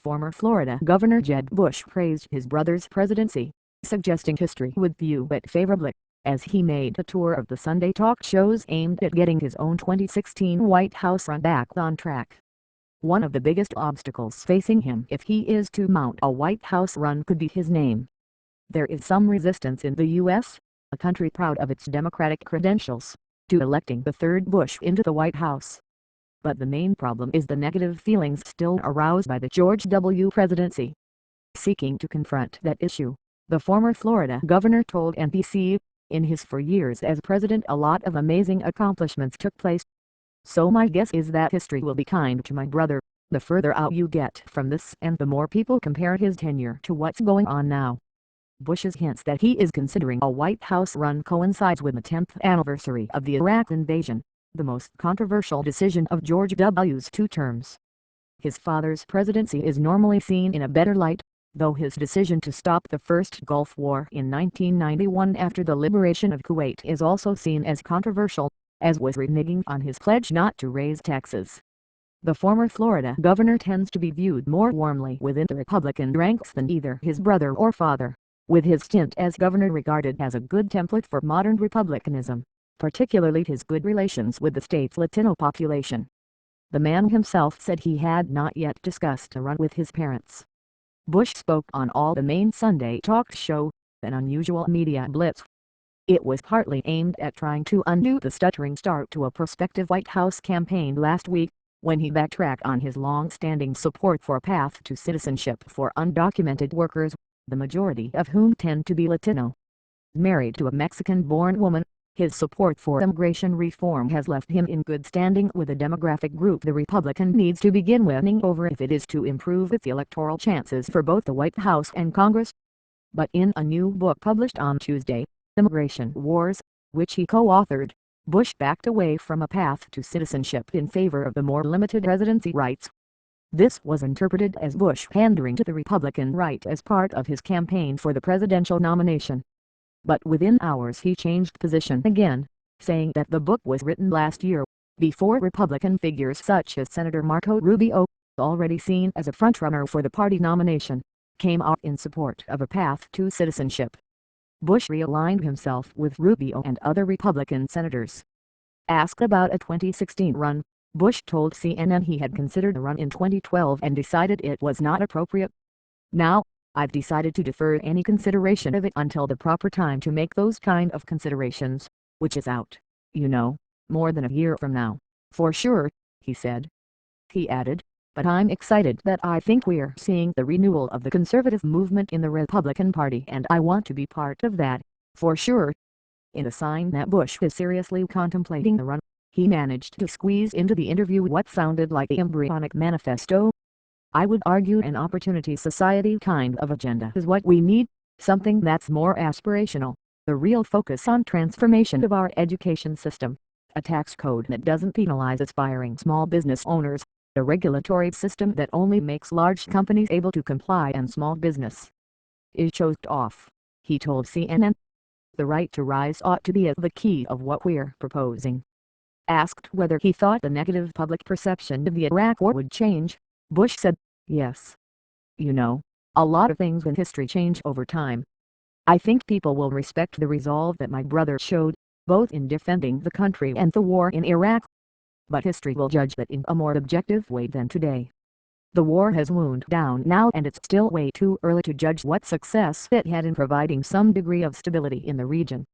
Former Florida Governor Jeb Bush praised his brother's presidency, suggesting history would view it favorably, as he made a tour of the Sunday talk shows aimed at getting his own 2016 White House run back on track. One of the biggest obstacles facing him if he is to mount a White House run could be his name. There is some resistance in the U.S., a country proud of its Democratic credentials, to electing the third Bush into the White House. But the main problem is the negative feelings still aroused by the George W. presidency. Seeking to confront that issue, the former Florida governor told NBC, "In his 4 years as president a lot of amazing accomplishments took place. So my guess is that history will be kind to my brother, the further out you get from this and the more people compare his tenure to what's going on now." Bush's hints that he is considering a White House run coincides with the 10th anniversary of the Iraq invasion, the most controversial decision of George W.'s 2 terms. His father's presidency is normally seen in a better light, though his decision to stop the First Gulf War in 1991 after the liberation of Kuwait is also seen as controversial, as was reneging on his pledge not to raise taxes. The former Florida governor tends to be viewed more warmly within the Republican ranks than either his brother or father, with his stint as governor regarded as a good template for modern republicanism, particularly his good relations with the state's Latino population. The man himself said he had not yet discussed a run with his parents. Bush spoke on all the main Sunday talk show, an unusual media blitz. It was partly aimed at trying to undo the stuttering start to a prospective White House campaign last week, when he backtracked on his long-standing support for a path to citizenship for undocumented workers, the majority of whom tend to be Latino. Married to a Mexican-born woman, his support for immigration reform has left him in good standing with a demographic group the Republican needs to begin winning over if it is to improve its electoral chances for both the White House and Congress. But in a new book published on Tuesday, Immigration Wars, which he co-authored, Bush backed away from a path to citizenship in favor of the more limited residency rights. This was interpreted as Bush pandering to the Republican right as part of his campaign for the presidential nomination. But within hours he changed position again, saying that the book was written last year, before Republican figures such as Senator Marco Rubio, already seen as a frontrunner for the party nomination, came out in support of a path to citizenship. Bush realigned himself with Rubio and other Republican senators. Asked about a 2016 run, Bush told CNN he had considered a run in 2012 and decided it was not appropriate. "Now, I've decided to defer any consideration of it until the proper time to make those kind of considerations, which is out, more than a year from now, for sure," he said. He added, "But I'm excited that I think we're seeing the renewal of the conservative movement in the Republican Party and I want to be part of that, for sure." In a sign that Bush is seriously contemplating the run, he managed to squeeze into the interview what sounded like the embryonic manifesto. "I would argue an opportunity society kind of agenda is what we need, something that's more aspirational, the real focus on transformation of our education system, a tax code that doesn't penalize aspiring small business owners, a regulatory system that only makes large companies able to comply and small business is choked off," he told CNN. "The right to rise ought to be at the key of what we're proposing." Asked whether he thought the negative public perception of the Iraq War would change, Bush said, "Yes. A lot of things in history change over time. I think people will respect the resolve that my brother showed, both in defending the country and the war in Iraq. But history will judge that in a more objective way than today. The war has wound down now and it's still way too early to judge what success it had in providing some degree of stability in the region.